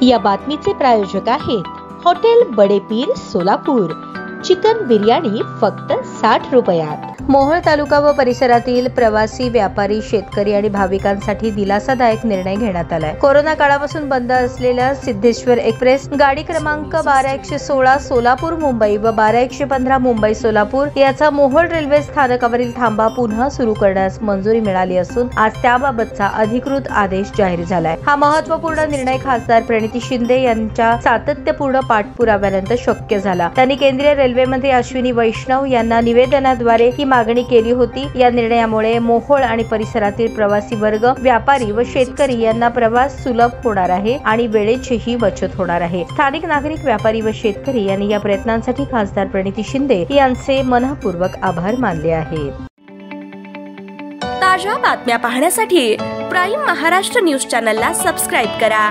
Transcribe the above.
या बातमीचे प्रायोजक आहेत हॉटेल बडेपीर सोलापूर। चिकन बिर्याणी फक्त 60 रुपयात। मोहोळ तालुका व परिसरातील प्रवासी, व्यापारी, शेतकरी आणि भाविकांसाठी दिलासादायक निर्णय घेण्यात आलाय। कोरोना काळापासून बंद असलेल्या सिद्धेश्वर एक्सप्रेस गाडी क्रमांक 12116 सोलापूर मुंबई व 12115 मुंबई सोलापूर याचा मोहोळ रेल्वे स्थानकावरील थांबा पुन्हा सुरू करण्यास मंजुरी मिळाली असून आज त्याबाबतचा अधिकृत आदेश जाहीर झालाय। हा महत्त्वपूर्ण निर्णय खासदार प्रणिती शिंदे यांच्या सातत्यपूर्ण पाठपुराव्यानंतर शक्य झाला। त्यांनी केंद्रीय रेल्वे मंत्री अश्विनी वैष्णव यांना निवेदनाद्वारे ही मागणी केली होती। या निर्णयामुळे मोहोळ आणि परिसरातील प्रवासी वर्ग, व्यापारी व शेतकरी यांना प्रवास सुलभ होणार आहे आणि वेळेचीही बचत होणार आहे। स्थानिक नागरिक, व्यापारी व शेतकरी यांनी या प्रयत्नांसाठी खासदार प्रणिती शिंदे यांचे मनपूर्वक आभार मानले आहेत। ताज्या बातम्या पाहण्यासाठी प्राईम महाराष्ट्र न्यूज चॅनलला सबस्क्राईब करा।